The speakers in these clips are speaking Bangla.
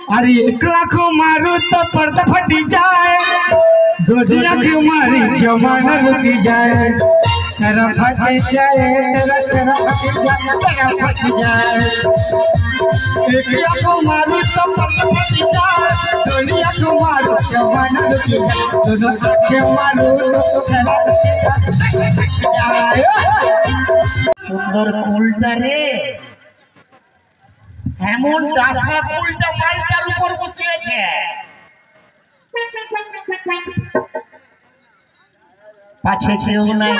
अरे एक आँख मारू तो पर्दा फटी जाए, दूसरी आँख मारी जमाना रुक जाए। तेरा फट जाए, तेरा फट जाए, तेरा फट जाए। एक आँख मारू तो पर्दा फटी जाए, दूसरी आँख मारू जमाना रुक जाए। दोनों आँखें मारू तो तेरा फट जाए। सुंदर कुलटा रे, এমন ডাসা কুলটা মালটার উপর বসে আছে। পাছে কেউ নাই,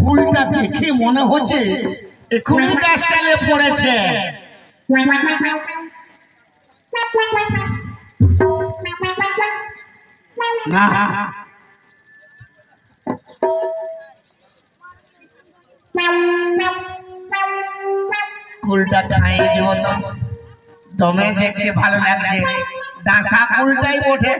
কুলটা দেখে মনে হচ্ছে এখনই গাছটালে পড়েছে। না কুলটা খাইয়ে দেব তো, দমে দেখতে ভালো লাগছে। ডাসা কুলটাই ওঠে।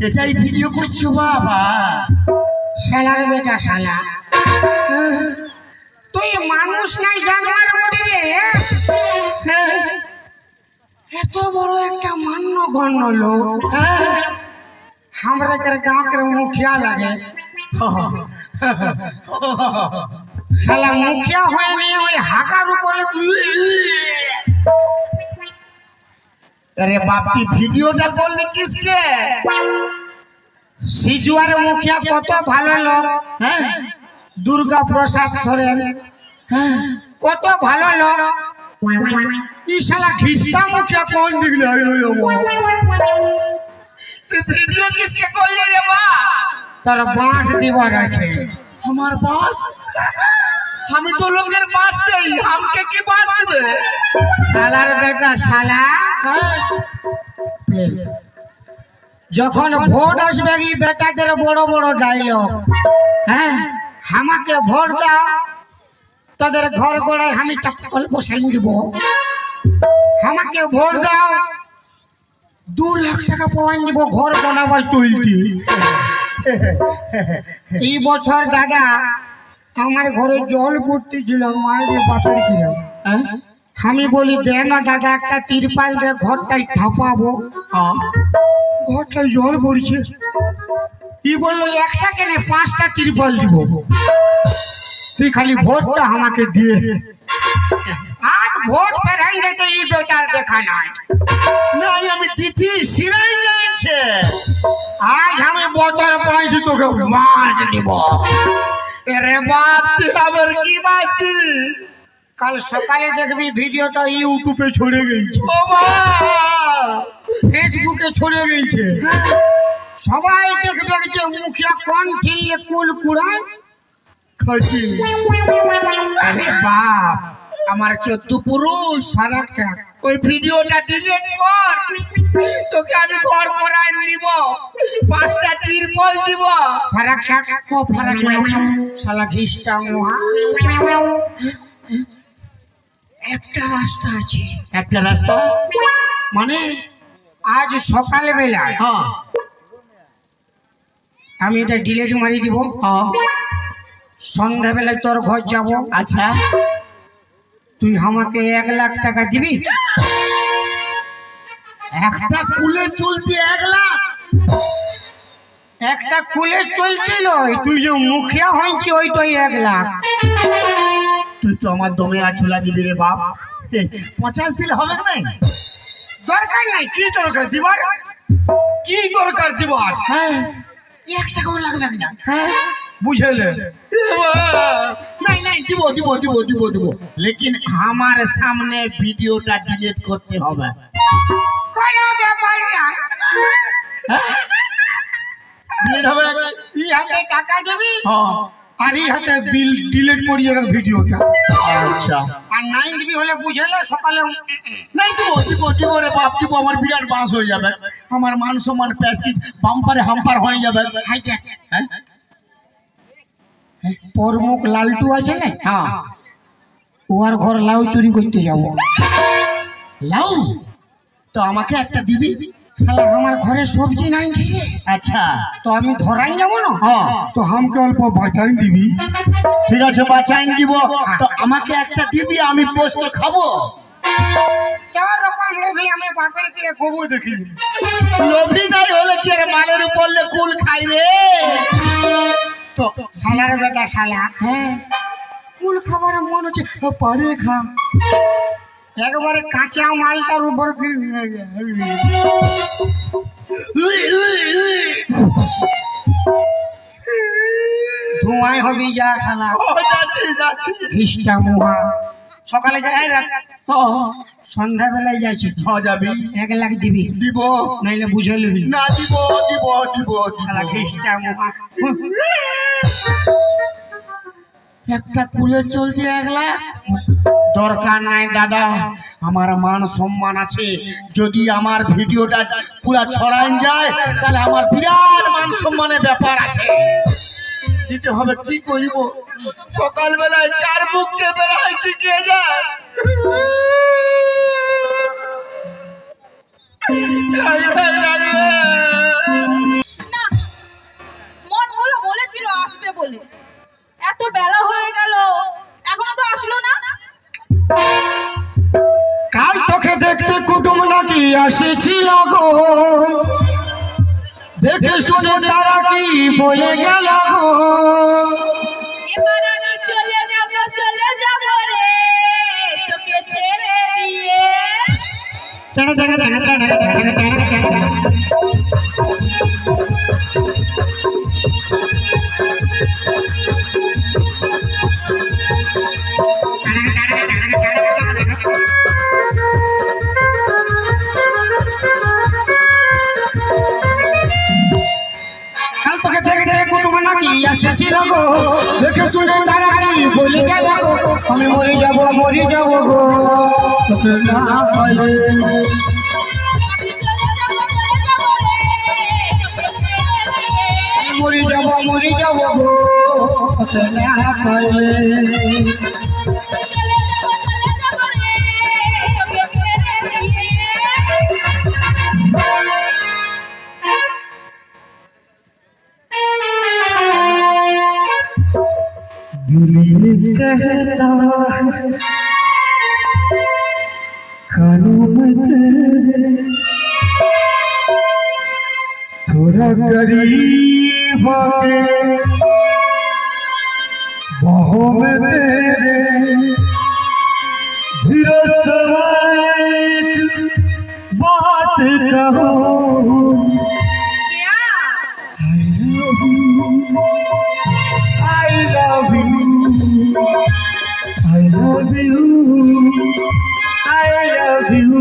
এটাই ভিডিও করছো বাবা? শালার বেটা শালা, তুই মানুষ নাই জানোয়ার মরে রে। এত বড় একটা মান্য গণ্য লোক, हमरा कर गाँव के मुखिया लगे। শালা মুখিয়া হয় নি, ওই হাকার উপরে। अरे बाप की ভিডিওটা করলে কিসকে? সিজুয়ার মুখিয়া কত ভালো লোক, হ্যাঁ দুর্গা প্রসাদ সরেন কত ভালো লোক। ই শালা ঘিস্তা মুখিয়া কোন দিকে আইলো রে বাবা? তুই ভিডিও কিসকে করলে রে বাবা? তোর বাঁশ দিবার আছে। আমার বাস? আমি তো লোকের বাস দেই, আমাকে কি বাস দিবে? শালার বেটা শালা, যখন ভোট আসবে কি বেটাদের বড় বড় ডায়লগ, হ্যাঁ আমাকে ভোট দাও, তোদের ঘর গোড়ায় আমি চপ্পল বসাই দিব। আমাকে ভোট দাও, 2 লাখ টাকা পাওয়াই দিব ঘর বানাবার চলতি। এই বছর দাদা আমার ঘরে জল পড়তেছিল, মায়ের বাপের কিলাম। আমি বলি দে না দাদা একটা তিরপাল দে, ঘরটাই ঠাপাবো। ঘরটাই জল পড়ছে। ই বললো একটা কেনে 5টা তিরপাল দিব, তুই খালি ভোটটা আমাকে দিয়ে। আজ ভোট পেরাইলে তো এই বেটার দেখা নাই। নাই আমি দিদি সিরাই যাচ্ছে। আজ আমি বছর পাইছি তোকে মাছ দিব। আরে বাপ তুই আবার কি মাছ দিবি? কাল সকালে দেখবি ভিডিওটা ইউটিউবে ছড়ে গেছে, ও বাবা ফেসবুকে ছড়ে গেছে। সবাই দেখবে যে মুখিয়া কোন ঠিললে কুল কুড়ায় খাচ্ছি। আরে বাপ আমার 14 পুরুষ ফারাকটা ওই ভিডিওটা ডিলিট কর, তোকে আমি ঘর করাই দিব, 5টা তিরপল দিব। ফারাকটা কো ফারাক আছে শালা ঘিস্টা মোহা। একটা রাস্তা আছে। একটা রাস্তা মানে? আজ সকাল বেলা হ্যাঁ আমি এটা ডিলিট মারি দিব। হ্যাঁ সন্ধ্যাবেলায় তোর ঘর যাব। আচ্ছা তুই আমাকে 1 লাখ টাকা দিবি। একটা কুলে চলতে 1 লাখ? একটা কুলে চলছিল, তুই যে মুখিয়া হয়েছি ওইটাই 1 লাখ। তুই তো আমার দমে আছুলা দিবি রে বাপ। 50 দিলে হবে না? দরকার নাই। কি দরকার দিবার? কি দরকার দিবার? হ্যাঁ 1 টাকাও লাগবে না। হ্যাঁ বুঝলে? নাই নাই দিব দিব দিব দিব দিব, লেকিন আমার সামনে ভিডিওটা ডিলিট করতে হবে। কোনো ব্যাপার না, ডিলিট হবে। ই হাতে টাকা দিবি হ্যাঁ আর ই হাতে বিল ডিলিট করি যাবে ভিডিওটা। আচ্ছা আর 9 দিবি হলে বুঝলে সকালে নাই দিব দিব দিব রে বাপ দিব। আমার বিরাট বাস হয়ে যাবে, আমার মান সম্মান প্যাস্টিজ বাম্পারে হাম্পার হয়ে যাবে। হ্যাঁ প্রমুখ লালটু আছে না, হ্যাঁ ওর ঘর লাউ চুরি করতে যাব। লাউ? তো আমাকে একটা দিবি। শালা আমার ঘরে সবজি নাই খেয়ে, আচ্ছা তো আমি ধরাই যাবো না। হ্যাঁ তো আমাকে অল্প বাঁচাই দিবি। ঠিক আছে বাঁচাইন দিব, তো আমাকে একটা দিবি, আমি পোস্ত খাবো। চার রকম লোভী আমি বাপের কিনে কবু দেখিনি। লোভী নাই হলে কি রে, মালের উপর কুল খাই রে। তো শালার বেটা শালা, হ্যাঁ কুল খাবার মন হচ্ছে পারে খা, একবারে কাঁচা মালটার উপর ধোঁয়ায় হবি যা শালা। যাচ্ছি যাচ্ছি। খ্রিস্টা মুহা সকালে যাই রাত সন্ধ্যাবেলায় যাচ্ছি। যাবি? 1 লাখ দিবি, দিব নাইলে বুঝে নিবি। না দিব দিব দিব শালা খ্রিস্টা মুহা। একটা কুলে চলতে 1 লাখ দরকার নাই দাদা, আমার মান সম্মান আছে। যদি আমার ভিডিওটা পুরা ছড়াই যায় তাহলে আমার বিরাট মান সম্মানের ব্যাপার আছে, দিতে হবে। কি করিব, সকালবেলায় কার মুখ চেপে রাখছি কে যায়। মন বলো বলেছিল আসবে বলে, এত বেলা হয়ে গেল এখনো তো আসলো না। কাল তোকে দেখতে কুটুম নাকি আসেছিল গো, দেখে শুনে তারা কি বলে গেল গো। এবার আমি চলে যাব রে তোকে ছেড়ে দিয়ে। কাল তোকে দেখতে কুটুম নাকি আসেছিল গো, দেখে শুনে তারা কি বলে গেল গো। আমি মরে যাব গো তোকে না পাইলে। মরে যাব গো তোকে না পাইলে। दिल कहता है कानों में तेरे थोड़ा करीब आके बाहों में तेरे धीरे से बात कहूँ। क्या I love you, I love you, I love you, I love you।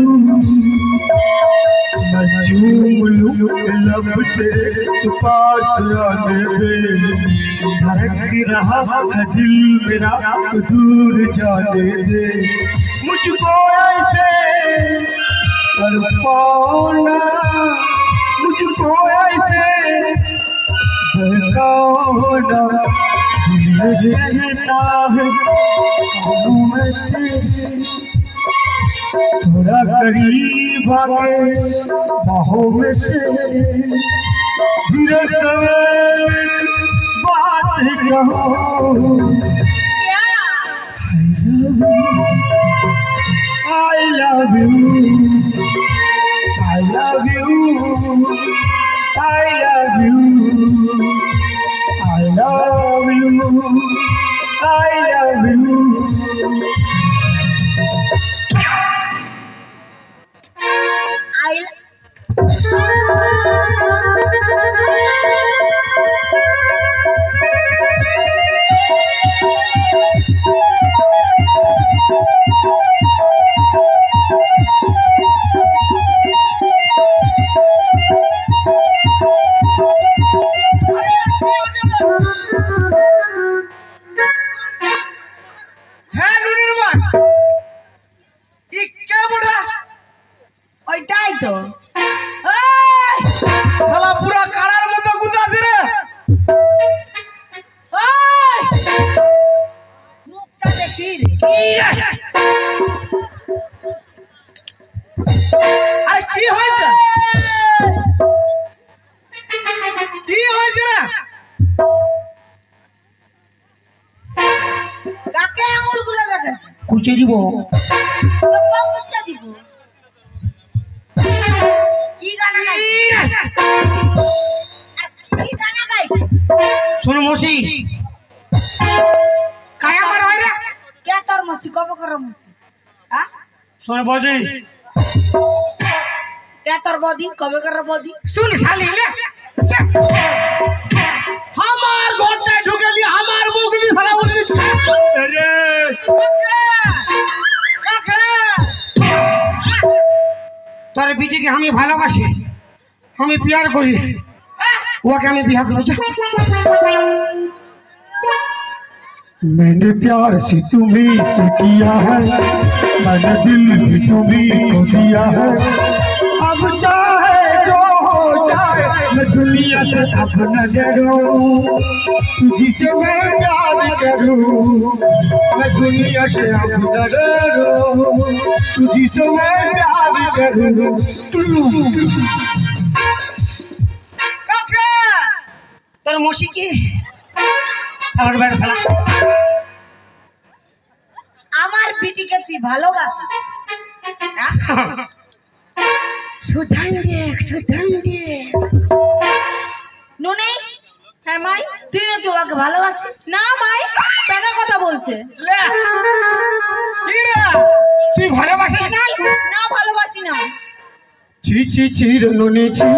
मैं झूम लूं लब तेरे तो पास आने दे, धड़क रहा है दिल मेरा तो दूर जाने दे। मुझको ऐसे तड़पाना, मुझको ऐसे बहकाना, दिल कहता है कानों में तेरे थोड़ा करीब आके बाहों में तेरे धीरे से बात कहो। क्या I love you, I love you, I love you, I love you, I love you। হ্যাঁ নুনিরমান, ই কে বুড়া? ওইটাই তো শালা পুরা কাড়ার মতো গুদাছে রে। মুখটা দেখি রে। আরে কি হয়েছে কি হয়েছে না কাকে আঙুলগুলো দেখাচ্ছে? কুচে দিব। কুচে দিব। কি গানা গাইছে? কি গানা গাইছে? শোনো মসি, কায় আমার হয় রে? কে তোর মসি? কবে করে মসি? হ্যাঁ? শোনো বদি, কে তোর বদি? কবে করে বদি? শুন শালি লে, আমার ঘরটায় ঢুকে দিয়ে আমার বগলি সারা বগলি আরে তোর বিটিকে আমি ভালোবাসি, আমি প্যার করি, ওকে আমি বিয়ে করব। मैंने प्यार से तुम्हें से किया है, मैंने दिल भी तुम्हें को दिया है, अब चाहे जो हो जाए मैं दुनिया से अब न डरूं, जिसे मैं प्यार करूं मैं दुनिया से अब न डरूं, जिसे मैं प्यार करूं। তোর মসি কি আমার বেড়া শালা? আমার বিটিকে তুই ভালোবাসিস? সুধাই দেখ, সুধাই দেখ। নুনি, হ্যাঁ মাই। তুই নাকি ওকে ভালোবাসিস? না মাই, কেন কথা বলছে? লে কি রে তুই ভালোবাসিস না? না, ভালোবাসি না। ची ची चीर नुनी ची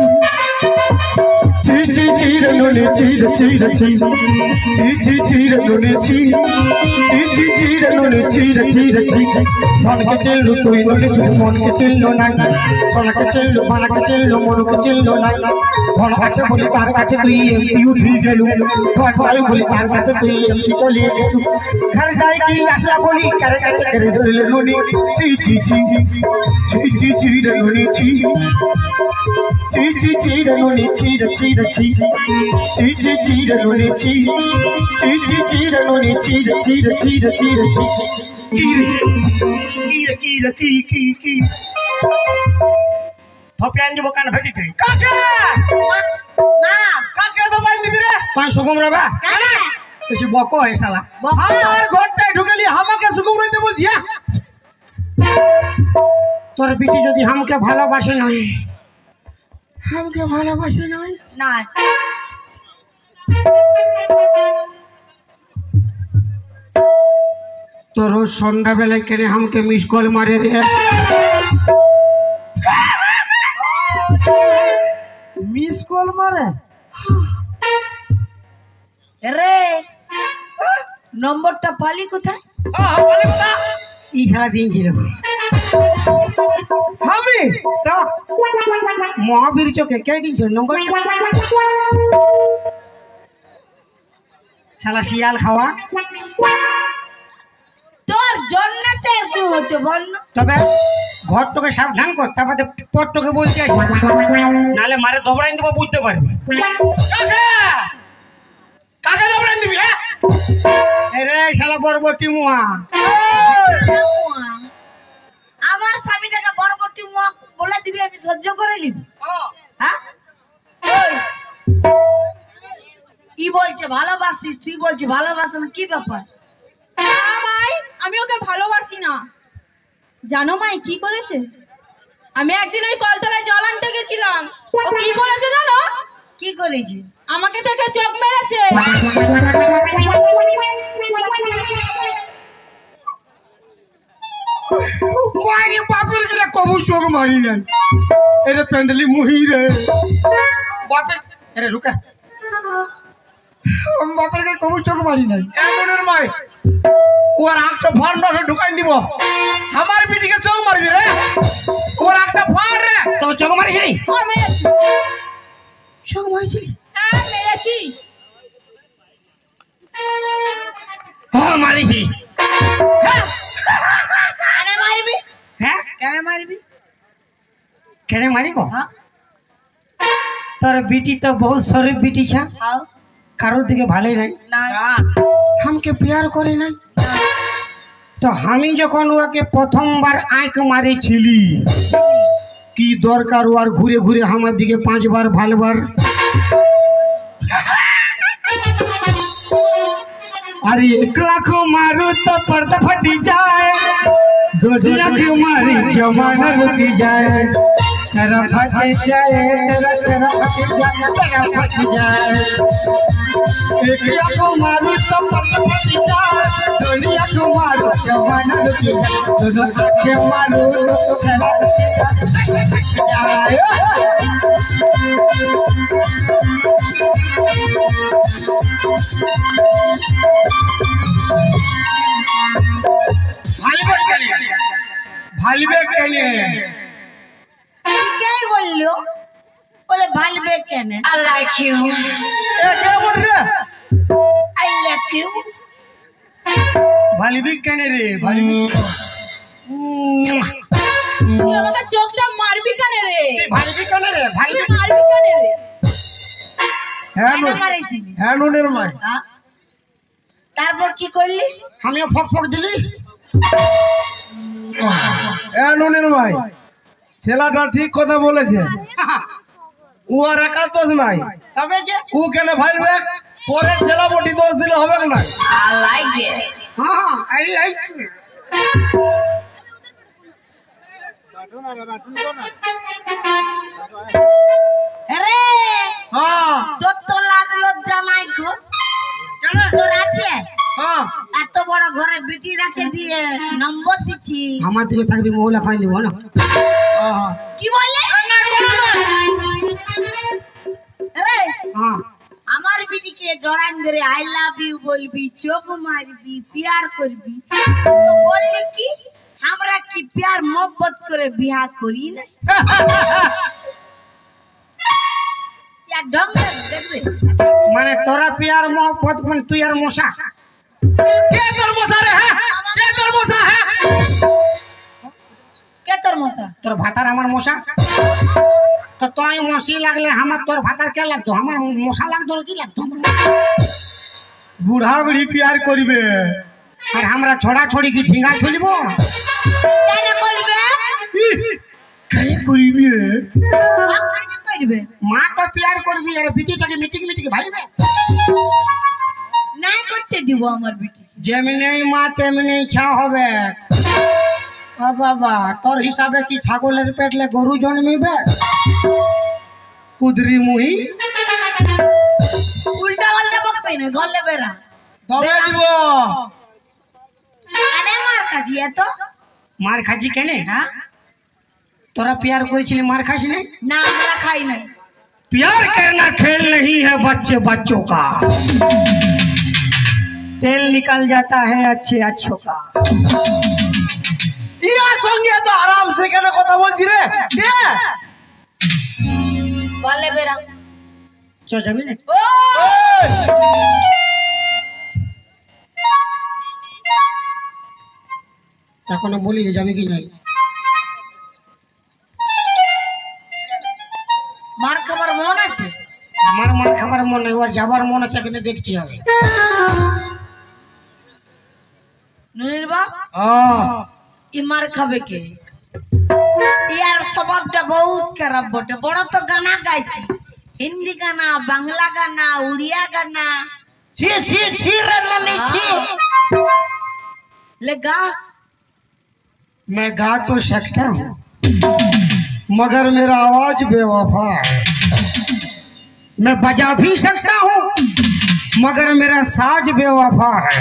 ची ची चीर नुनी चीर चीर ची ची ची चीर नुनी ची ची ची चीर नुनी चीर चीर ची मन के चिल्लो कोई नुनी सुन मन के चिल्लो नहीं सोना के चिल्लो मन के चिल्लो मन के चिल्लो नहीं धन काছে বলি তার কাছে তুই এমপি উঠি গেলু ধন পাই বলি তার কাছে তুই এমপি চলে গেলু ঘর যাই কি আসলা বলি কার কাছে করে ধরল নুনি ची ची ची ची ची चीर नुनी ची ची ची चीर नुनी चीर चीर ची ची ची चीर नुनी ची ची ची चीर नुनी चीर चीर चीर चीर ची कीर की की থপিয়ান দিব কান ফেটিতে। কাকে না কাকে তো বাইন দিবি রে তুই সুগম রে বা কেন? বেশি বকো হে শালা। আমার ঘরটায় ঢুকে দিয়ে আমাকে সুকুম রইতে বলছি হ্যাঁ তোর বিটি যদি আমাকে ভালোবাসে নয়, আমাকে ভালোবাসে নয়, না তো রোজ সন্ধ্যাবেলায় কেনে আমাকে মিস কল মারে রে। মিস কল মারে রে নম্বরটা পালি কোথায়? বলে কথা ই সারা দিন ছিল আমি তো মহাবীর চোখে কে দিয়েছিল নম্বর? শালা শিয়াল খাওয়া। তোর জন্য তো এরকম হচ্ছে বল না। তবে ঘর তোকে সাবধান কর, তারপরে পর তোকে বলতে নালে মারে দবড়াই দেবো, বুঝতে পারবি। কাকে কাকে তো বাইন দিবি হ্যাঁ রে শালা বরবটি মুয়া, আমার স্বামীটাকে বরবটি মুখ বলে দিবি, আমি সহ্য করে নিব? হ্যাঁ কি বলছে ভালোবাসিস, তুই বলছিস ভালোবাসা না, কি ব্যাপার? না মাই, আমি ওকে ভালোবাসি না। জানো মাই কি করেছে? আমি একদিন ওই কলতলায় জল আনতে গেছিলাম, ও কি করেছে জানো? কি করেছি? আমাকে দেখে চোখ মেরেছে। মারি বাপের গেলে কবু চোখ মারি নাই, এরে পেন্দলি মুহি রে বাপের। এরে রুকা, বাপের গেলে কবু চোখ মারি নাই। এমনের মাই ওর আটটা ফান রে ঢুকাই দিব, আমার বিটিকে চোখ মারবি রে, ওর একটা ফান রে তো চোখ মারিছিলি? হ্যাঁ মেরেছি, চোখ মারিছিলি? হ্যাঁ মেরেছি। হ্যাঁ মারিছি। কেন মারবি? হ্যাঁ কেন মারবি? কেন মারিব? হ্যাঁ তোর বিটি তো বহুত শরীফ বিটি ছা, হাও কারোর দিকে ভালোই নাই, না আমাকে প্যার করে নাই। তো আমি যখন ওকে প্রথমবার আঁক মারিছিলি, কি দরকার আর ঘুরে ঘুরে আমার দিকে 5 বার ভালবার अरे एक आँख मारू तो पर्दा फटी जाए दूसरी आँख मारी जमाना रुकी जाए तेरा फट जाए तेरा फट जाए तेरा फट जाए एक आँख मारू तो पर्दा फटी जाए दूसरी आँख मारू जमाना रुकी जाए दोनों आँखें मारू तो तेरा फट जाए ভালবে কেন কে বললো বলে ভালবে কেন I like you. I love you ভালবে কেন রে ভালবে তুই আমাকে চোখটা মারবি কেন রে? ভালবে কেন রে তুই ভালবে মারবি কেন রে? হ্যাঁ কেন মারিছিলি হ্যাঁ নুনের মাই হ্যাঁ? তারপর কি করলি আমিও ফক ফক দিলি হ্যাঁ নুনের মাই ছেলেটা ঠিক কথা বলেছে ও আর একা দোষ নাই তবে যে ও কেন ভাইবে পরের ছেলে বটি দোষ দিলে হবে না I like it. হ্যাঁ আই লাইক আরে হ্যাঁ তোর তো লাজ লজ্জা নাই গো তোর আছে হ্যাঁ এত বড় ঘরে বিটি রেখে দিয়ে নম্বর দিচ্ছি আমার দিকে থাকবি মহলা খাই নিব না কি বললে আরে হ্যাঁ আমার বিটিকে জড়ান ধরে আই লাভ ইউ বলবি চোখ মারবি প্যার করবি তো বললি কি আমরা কি প্যার মোহব্বত করে বিয়া করি না ইয়া ঢঙ্গ দেখবে মানে তোরা পিয়ার মোহব্বত কোন তুই আর মশা কে তোর মশা রে হ্যাঁ কে তোর মশা হ্যাঁ কে তোর মশা তোর ভাতার আমার মশা তো তুই মশি লাগলে আমার তোর ভাতার কে লাগতো আমার মশা লাগতো কি লাগতো বুড়া বুড়ি প্যার করবে আর আমরা ছড়া ছড়ি কি ঝিঙ্গা ছুলিব কেন করবে কেন করিবে কেন করবে মা তো পিয়ার করবি আর বিটিটাকে মিটিং মিটিং ভাইবে নাই করতে দিব আমার বিটি যেমনি মা তেমনি ইচ্ছা হবে ও বাবা তোর হিসাবে কি ছাগলের পেটলে গরু জন্মিবে কুদরি মুহি উল্টা পাল্টা বকবে না গলে বেরা তবে দিব কেন মার কাজি এত মার খাচ্ছি কেনে হ্যাঁ তোরা प्यार করেছিলি মার খাস না না আমরা খাই না प्यार करना खेल नहीं है बच्चे बच्चों का तेल निकल जाता है अच्छे अच्छों का ইয়ার সঙ্গে তো আরাম সে কেন কথা বলছি রে দে গলে বেরা চল যাবি না ও এখনো বলি যে যাবে কি নাই মার খাবার মন আছে আমার মার খাবার মন নেই ওর যাবার মন আছে কিন্তু দেখছি হবে নুনির বাপ হ্যাঁ ই মার খাবে কে ইয়ার স্বভাবটা বহুত খারাপ বটে বড় তো গানা গাইছি হিন্দি গানা বাংলা গানা উড়িয়া গানা ছি ছি ছি রে লালি ছি ले गा मैं गा तो सकता हूँ मगर मेरा आवाज बेवफा है मैं बजा भी सकता हूँ मगर मेरा साज बेवफा है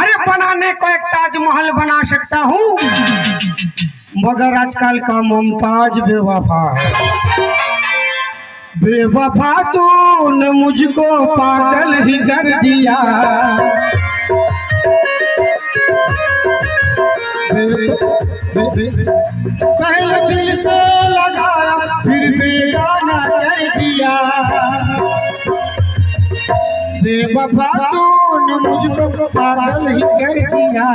अरे बनाने को एक ताजमहल बना सकता हूँ मगर आजकल का मुमताज बेवफा है बेवफा तूने मुझको पागल ही कर दिया पहले दिल से लगाया फिर बेगाना कर दिया बेवफा तूने मुझको पागल ही कर दिया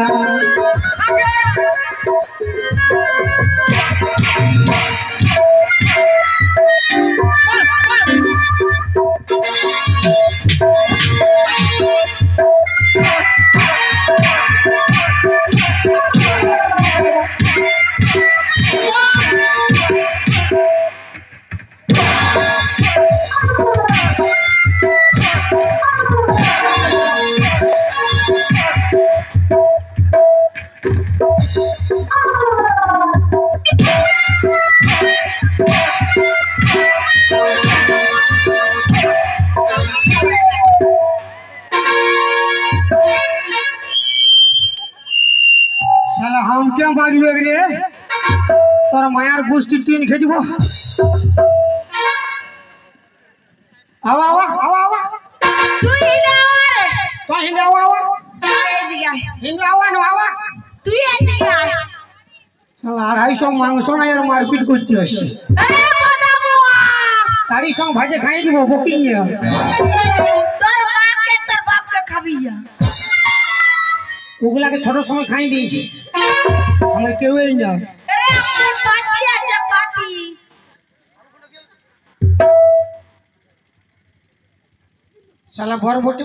লিখে দিব আওয়া আওয়া আওয়া আওয়া তুই না রে তো হিন্দা আওয়া আওয়া এদিকে আয়। হিন্দা আওয়া না আওয়া তুই এদিকে আয়। শালা 250 মাংস নাই আর মারপিট করতে আসছে আরে বাদামুয়া তারই সঙ্গ ভাজে খাইয়ে দিব বুকিং নিয়ে তোর মাকে তোর বাপকে খাবি যা। ওগুলাকে ছোট সময় খাই দিয়েছি আমার কেউই না আরে আমার পাটি আছে পাটি। শালা বড় বটি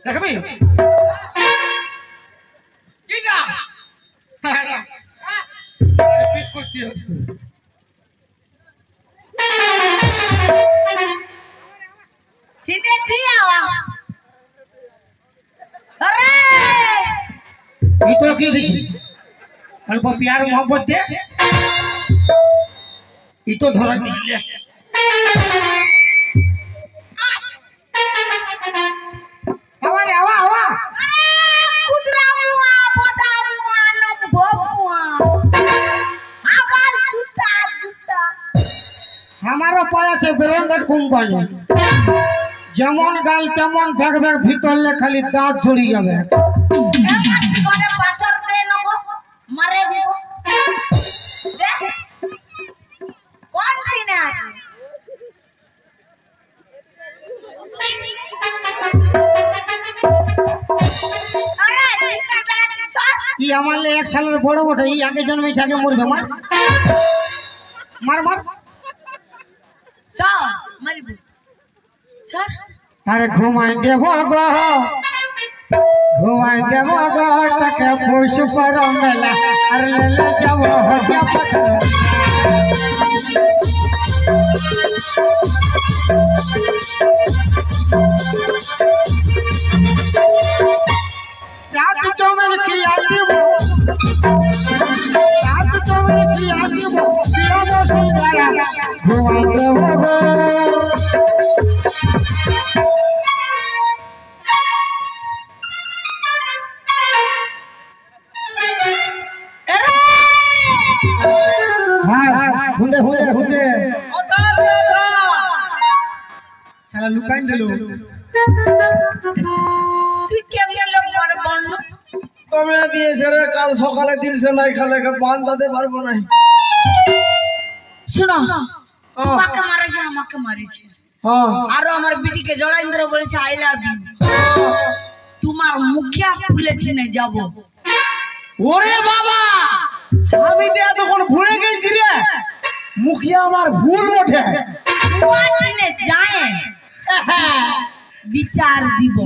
দেখবি কিটা পিট করতে হবে हिंदे थी आवा अरे इतो की देखी अल्प प्यार मोहब्बत दे इतो धरा दिले हवा रे हवा हवा अरे कुदरा मुआ बोदा मुआ नम भोमुआ आवाज जूता जूता हमारो पाया छे ब्रांडेड কোম্পানি যেমন গাল তেমন থাকবে ভিতরলে খালি দাঁত ঝুড়ি যাবে আমার সিগনে পাথর দে নগো মারে দিব দেখ কোন দিনে আছে अरे निकल गया सर ই আমার লে 1 সালের বড় বড় ই আগে জন্মেছে আগে মরবে মার মার মার सर मरी सर আরে ঘুমাই দেব গো ঘুমাই দেব গো তাকে পশু পর মেলা আর লেলে যাব হজা পকড় চাট চমেল খিয়া দিব চাট চমেল খিয়া দিব পিয়া বসে গয়া ঘুমাই দেব গো हुंदे हुंदे हुंदे चला लुकाइन दिलो তুই কেমনে লোক মার বন্ধ তোমরা দিয়েছে রে কাল সকালে দিনছে নাই খালে বান দিতে পারবো না শুনো তোমাকে মারেছে আমাকে মারেছে হ্যাঁ আর আমার বিটিকে জলাইন্দ্র বলেছে আই লাভ ইউ তোমার মুখিয়া বুলেটিনে যাব ওরে বাবা আমি তো এতক্ষণ ভুলে গেছি রে মুখিয়া আমার ভুল ওঠে বুলেটিনে যায় বিচার দিব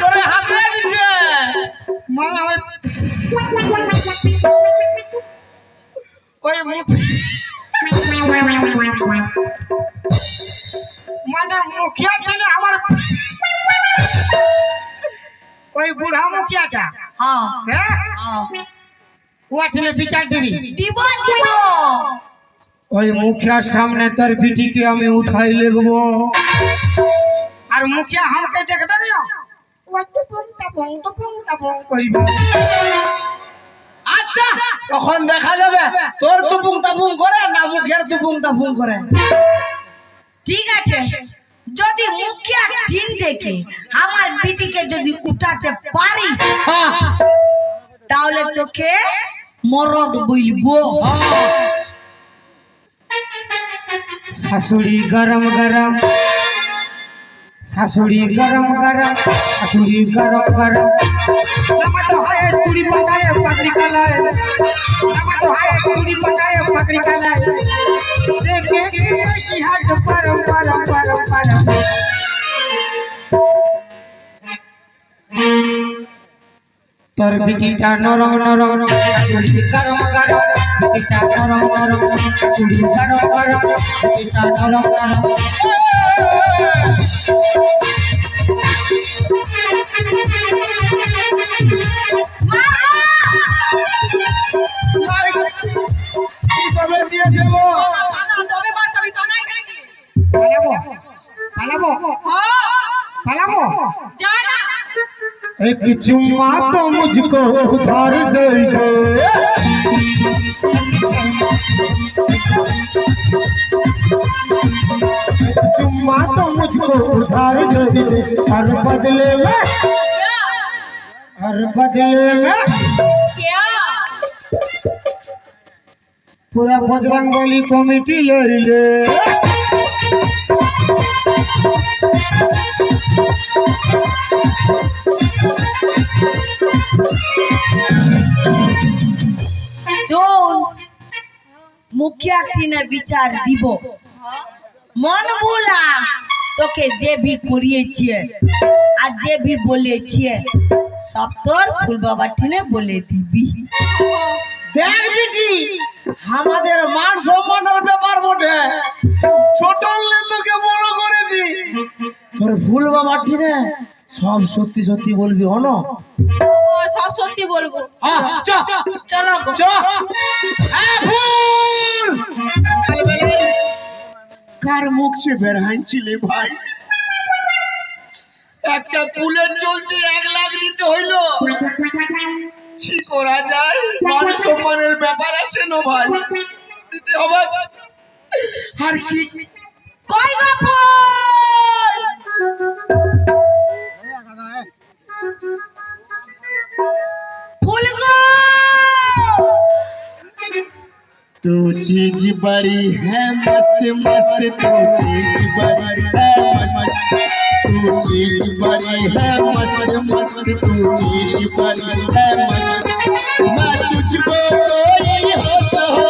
তোরে হাসলে দিছে माला ओए माने मुखिया थे हमार ओए बूढ़ा मुखिया था हां हैं हां ওয়াটলে বিচার দিবি দিব দিব ওই মুখিয়ার সামনে তোর বিটিকে আমি উঠাই লাগবো আর মুখিয়া আমাকে দেখবে না ওয়াটু পংতা করিবে আচ্ছা তখন দেখা যাবে তোর তুপুং তাপুং করে না মুখিয়ার তুপুং তাপুং করে ঠিক আছে যদি মুখিয়া দিন থেকে আমার বিটিকে যদি উঠাতে পারিস তাহলে তোকে মরদ বলবো শাশুড়ি গরম গরম শাশুড়ি গরম গরম শাশুড়ি গরম গরম टमाटो है चूड़ी पकाए पकड़ी कलाए टमाटो है चूड़ी पकाए पकड़ी कलाए देखे की हाथ परम परम परम परम তোর বিটিটা নরম নরম চুড়ি গরম গরম বিটিটা নরম নরম চুড়ি গরম গরম বিটিটা নরম নরম পালাবো পালাবো পালাবো एक चुम्मा तो मुझको उधार दे दे, चुम्मा तो मुझको उधार दे दे, हर बदले में क्या? पूरा बजरंगबली कमेटी ले ले। मुखिया टीने विचार দিব মন ভুলা তোকে যে भी করিয়েছে আর যে भी বলেছে সব তোর ফুল বাবা টিনে বলে দিবি। দেখ বিটি আমাদের মান সম্মানের ব্যাপার বটে, ছোট হলে তোকে বড় করেছি, তোর ফুল বাবা ঠিনে সব সত্যি সত্যি বলবি হনো? ও সব সত্যি বলবো। চলো কার মুখ চে বের হাইছিলে ভাই? একটা কুলের চলতে 1 লাখ দিতে হইলো, কি করা যায়? মান সম্মানের ব্যাপার আছে না ভাই, দিতে হবে। আর কি কই গো ফুল ফুল গো तू चीज बड़ी है मस्त मस्त, तू चीज बड़ी है मस्त, तू चीज बड़ी है मस्त मस्त, तू चीज बड़ी है मस्त। मैं तुझको कोई होश हो,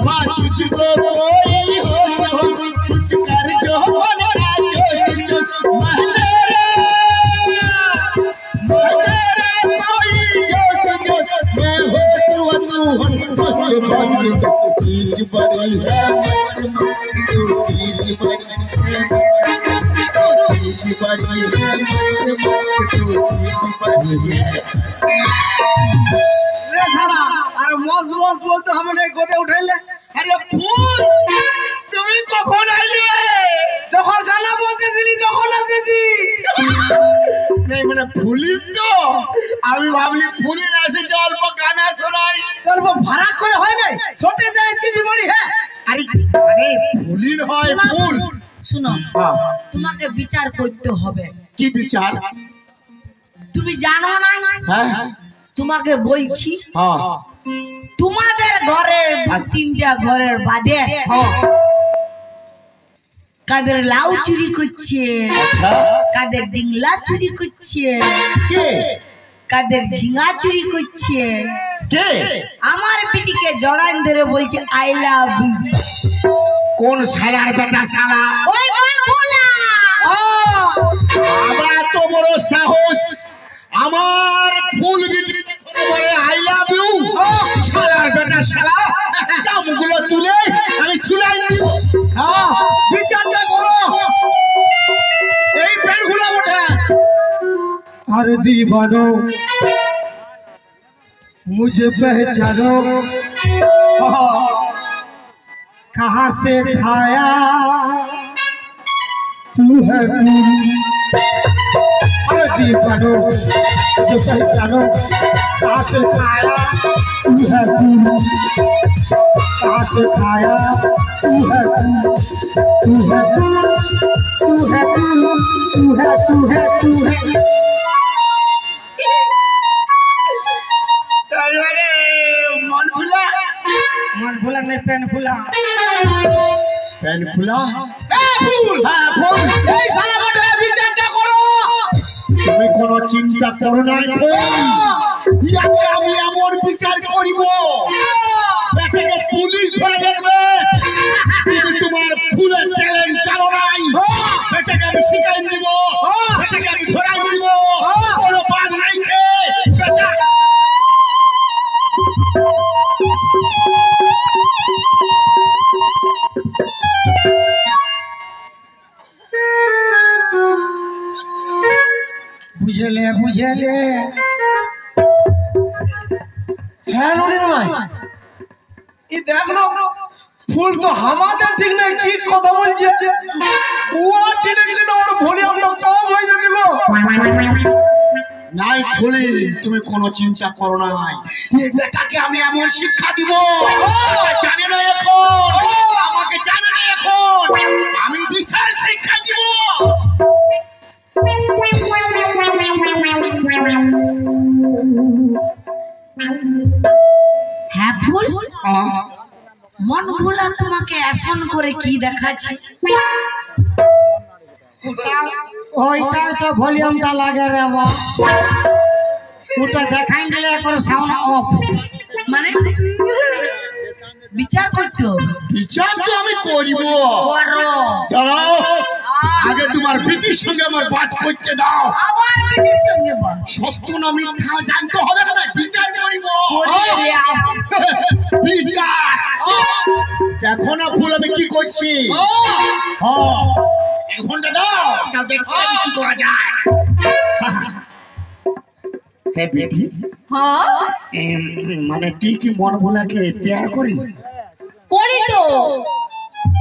मैं तुझको कोई होश हो, कुछ कर जो मन का जोश जोश। मैं तेरा कोई जोश जोश, मैं हो चीज बड़ी है तू चीज बड़ी है, तू चीज बड़ी है तू चीज बड़ी है। रे साला আর মস মস বলতে হবে না, গোদে উঠাইলে। আরে ফুল তুমি কখন আইলে? যখন গানা বলতেছিলি তখন আসেছি। नहीं মানে ফুলিন তো, আমি ভাবলি ফুলিন এসেছে অল্প গানা শোনাই, তোর ভাড়া করে হয় নাই ছোটে যায় চিজ বড়ি। হ্যাঁ আরে আরে ফুলিন হয় ফুল। শুনো তোমাকে বিচার করতে হবে। কি বিচার? তুমি জানো না? হ্যাঁ তোমাকে বলছি, হ্যাঁ তোমাদের ঘরের 2-3টা ঘরের বাদে কাদের লাউ চুরি করছে, কাদের ডিংলা চুরি করছে, কে কাদের ঝিঙা চুরি করছে, কে আমার পিটিকে জড়ান ধরে বলছে আই লাভ ইউ। কোন শালার বেটা শালা? ওই মন ভোলা। বাবা এত বড় সাহস, আমার ফুল বিটি বলে আই লাভ ইউ। শালার বেটা শালা, চামগুলো তুলে আমি ছুলাই দিব। বিচারটা করো, এই পেনগুলো ওঠে। हर दीवानो मुझे पहचानो, कहाँ से खाया तू है गुरु। हर दीवानो मुझे पहचानो, कहाँ से खाया तू है गुरु, कहाँ से खाया तू है गुरु, तू है गुरु, तू है गुरु, तू है तू है तू है। मन भूला नहीं पेन भूला, पेन खुला। ফুল হ্যাঁ ফুল, এই শালা বড় বিচারটা করো। তুমি কোনো চিন্তা করো না ফুল, ইয়াকে আমি এমন বিচার করিব এটাকে পুলিশ ধরে দেখবে। তুমি তোমার ফুলের ট্যালেন্ট জানো নাই, এটাকে আমি শিখাই দিব, এটাকে আমি ধরাই দিব, কোনো বাদ নাই খে বেটা। बुझले बुझले হ্যাঁ ননির ভাই, এই দেখলো ফুল তো আমাদের ঠিক নাই, কি কথা বলছে। ও ডিরেক্টলি না ওর ভলিউমটা কম হয়ে যাচ্ছে গো। নাই খুলে তুমি কোনো চিন্তা করো না, এই বেটাকে আমি এমন শিক্ষা দিব জানে না এখন, আমাকে জানে না এখন, আমি বিশাল শিক্ষা দিব। হ্যাঁ ফুল, মন ভোলা তোমাকে অ্যাকশন করে কি দেখাচ্ছে? ওইটা তো ভলিউমটা লাগে রে বাবা, ওটা দেখাই দিলে একবার সাউন্ড অফ। মানে বিচার করতো? বিচার তো আমি করিব। করো। দাঁড়াও, আগে তোমার ব্রিটিশ সঙ্গে আমার বাদ করতে দাও। আবার ব্রিটিশ সঙ্গে বাদ? সত্য না মিথ্যা জানতে হবে না, বিচার করিব। বিচার দেখো না ফুল আমি কি করছি। ঘন্টা দাও, তাও দেখছি আমি কি করা যায়। হ্যাঁ বেটি, মানে তুই কি মন ভোলাকে প্যার করিস? করি তো।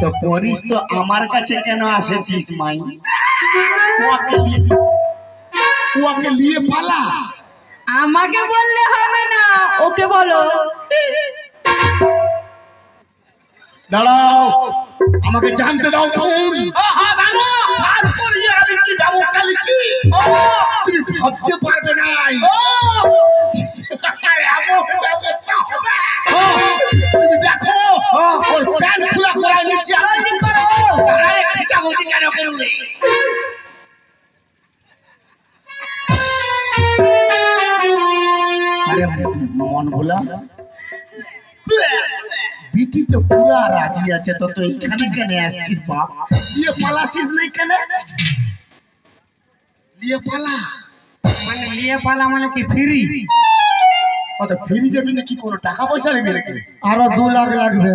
তো করিস তো আমার কাছে কেন আসেছিস মাই? ওকে নিয়ে পালা। আমাকে বললে হবে না, ওকে বলো। দাঁড়াও, আমাকে জানতে দাও ফুল। আমি কি ব্যবস্থা নিচ্ছি তুমি ভাবতে পারবে না। তুমি দেখো ওর প্যান্ট খোলা করাই নিচ্ছি। কেন করবে? আরে মন ভোলা, বিটি তো পুরা রাজি আছে, তো তুই এখানে কেন আসছিস বাপ? নিয়ে পালাছিস নাই কেন? নিয়ে পালা মানে নিয়ে পালা মানে কি ফ্রি? কত ফ্রি দেবি না? কি কোনো টাকা পয়সা লাগবে নাকি? আরো 2 লাখ লাগবে।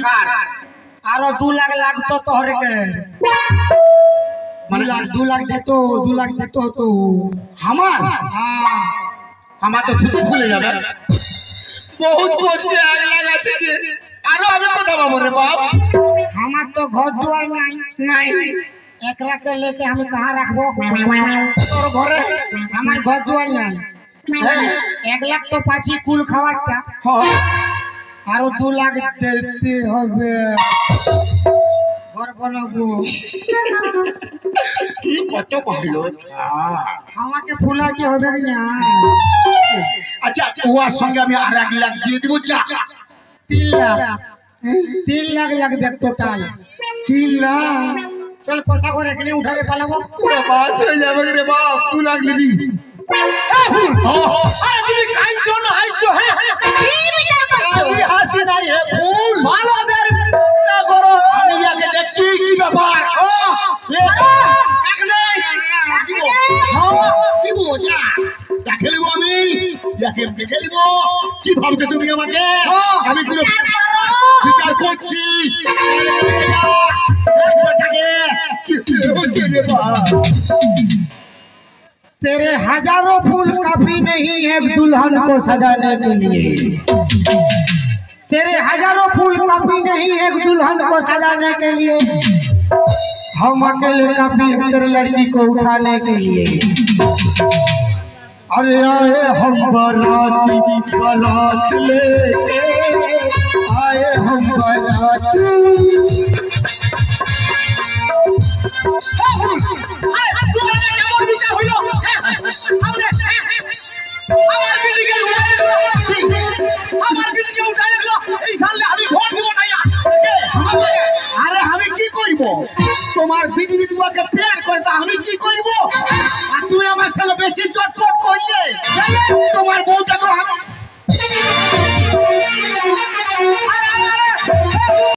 কার? আরো 2 লাখ লাগতো তোহরকে। মানে 2 লাখ দিত, 2 লাখ দিত তো আমার আমার তো ধুতি খুলে যাবে। বহুত কষ্টে 1 লাখ আছে যে, আরো আমি কোথা পাবো রে বাপ? আমার তো ঘর দুয়ার নাই। নাই 1 লাখ लेके আমি कहां রাখবো? তোর ঘরে আমার ঘর দুয়ার নাই। 1 লাখ তো পাচ্ছি কুল খাওয়াটা, আরো 2 লাখ দিতে হবে ঘর বানাবো। কি কত ভালো। আমাকে ফুলাতে হবে না। আচ্ছা ওর সঙ্গে আমি আর 1 লাখ দিয়ে দিব। যা 3 লাখ, 3 লাখ লাগবে টোটাল। 3 লাখ চল কথা করে এখানে উঠালে পালাবো। পুরো বাস হয়ে যাবে রে বাপ। 2 লাখ নিবি? আরে তুমি কাই জন্য হাসছো? হ্যাঁ কি বিচার করছো? আমি হাসি নাই হে ফুল। ভালো করে না করো। আমি ইয়াকে দেখছি কি ব্যাপার। দিব যা দেখে নিব আমি। ইয়াকে দেখে নিব। কি ভাবছো তুমি আমাকে? আমি কোনো বিচার করছি। तेरे हजारों फूल काफी नहीं एक दुल्हन को सजाने के लिए। तेरे हजारों फूल काफी नहीं एक दुल्हन को सजाने के लिए। हम अकेले काफी हैं तेरे लड़की को उठाने के लिए। अरे आए हम बाराती बारात लेके, आए हम बाराती। আরে আমি কি করব? তোমার বিটি যদি ওকে প্যার করে তা আমি কি করব? আর তুমি আমার সাথে বেশি চটপট করলে তোমার বউটা তো